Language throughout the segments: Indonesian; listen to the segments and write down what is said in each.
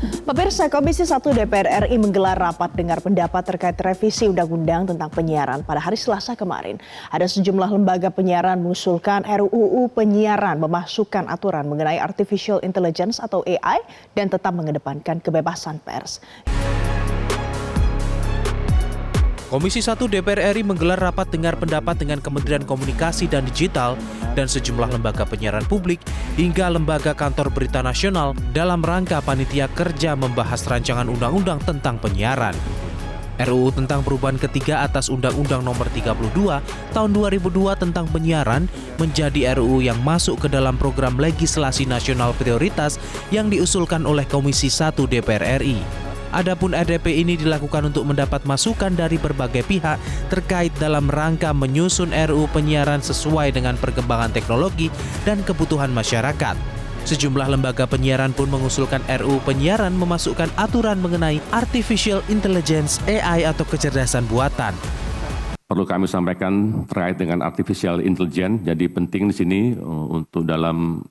Pemirsa, Komisi 1 DPR RI menggelar rapat dengar pendapat terkait revisi Undang-Undang tentang penyiaran pada hari Selasa kemarin. Ada sejumlah lembaga penyiaran mengusulkan RUU penyiaran memasukkan aturan mengenai Artificial Intelligence atau AI dan tetap mengedepankan kebebasan pers. Komisi 1 DPR RI menggelar rapat dengar pendapat dengan Kementerian Komunikasi dan Digital dan sejumlah lembaga penyiaran publik hingga lembaga kantor berita nasional dalam rangka panitia kerja membahas rancangan undang-undang tentang penyiaran. RUU tentang perubahan ketiga atas Undang-Undang Nomor 32 Tahun 2002 tentang penyiaran menjadi RUU yang masuk ke dalam program legislasi nasional prioritas yang diusulkan oleh Komisi 1 DPR RI. Adapun RDP ini dilakukan untuk mendapat masukan dari berbagai pihak terkait dalam rangka menyusun RUU penyiaran sesuai dengan perkembangan teknologi dan kebutuhan masyarakat. Sejumlah lembaga penyiaran pun mengusulkan RUU penyiaran memasukkan aturan mengenai Artificial Intelligence AI atau kecerdasan buatan. Perlu kami sampaikan terkait dengan Artificial Intelligence, jadi penting di sini untuk dalam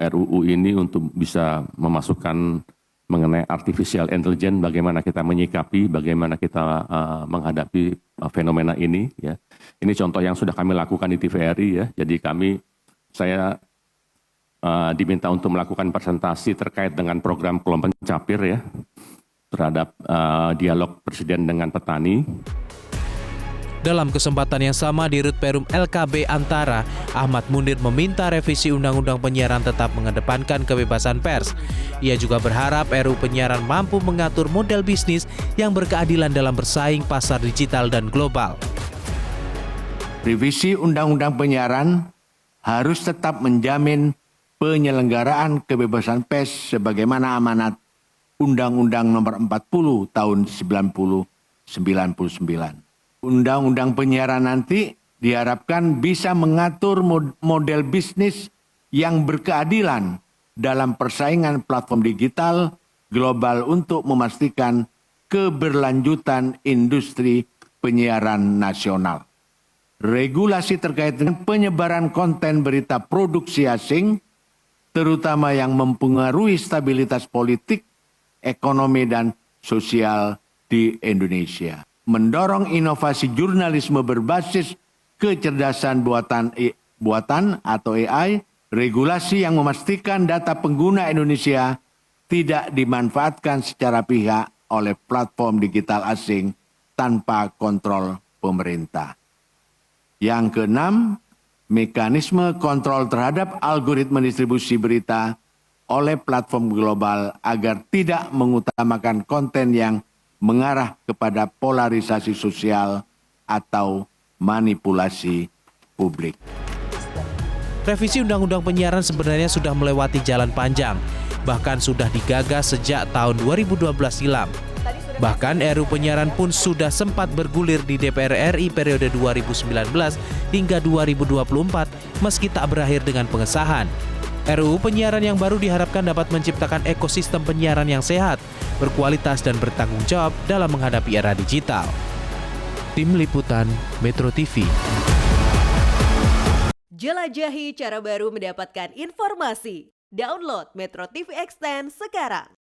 RUU ini untuk bisa memasukkan mengenai Artificial Intelligence, bagaimana kita menyikapi, bagaimana kita menghadapi fenomena ini. Ya. Ini contoh yang sudah kami lakukan di TVRI. Ya. Jadi saya diminta untuk melakukan presentasi terkait dengan program kelompok pencapir ya, terhadap dialog presiden dengan petani. Dalam kesempatan yang sama di Rut Perum LKB Antara, Ahmad Munir meminta revisi Undang-Undang Penyiaran tetap mengedepankan kebebasan pers. Ia juga berharap RUU Penyiaran mampu mengatur model bisnis yang berkeadilan dalam bersaing pasar digital dan global. Revisi Undang-Undang Penyiaran harus tetap menjamin penyelenggaraan kebebasan pers sebagaimana amanat Undang-Undang Nomor 40 Tahun 1999. Undang-undang penyiaran nanti diharapkan bisa mengatur model bisnis yang berkeadilan dalam persaingan platform digital global untuk memastikan keberlanjutan industri penyiaran nasional. Regulasi terkait dengan penyebaran konten berita produksi asing, terutama yang mempengaruhi stabilitas politik, ekonomi, dan sosial di Indonesia. Mendorong inovasi jurnalisme berbasis kecerdasan buatan atau AI, regulasi yang memastikan data pengguna Indonesia tidak dimanfaatkan secara pihak oleh platform digital asing tanpa kontrol pemerintah. Yang keenam, mekanisme kontrol terhadap algoritma distribusi berita oleh platform global agar tidak mengutamakan konten yang mengarah kepada polarisasi sosial atau manipulasi publik. Revisi Undang-Undang Penyiaran sebenarnya sudah melewati jalan panjang, bahkan sudah digagas sejak tahun 2012 silam. Bahkan RUU Penyiaran pun sudah sempat bergulir di DPR RI periode 2019 hingga 2024 meski tak berakhir dengan pengesahan. RUU Penyiaran yang baru diharapkan dapat menciptakan ekosistem penyiaran yang sehat, berkualitas dan bertanggung jawab dalam menghadapi era digital. Tim Liputan Metro TV. Jelajahi cara baru mendapatkan informasi. Download Metro TV Extend sekarang.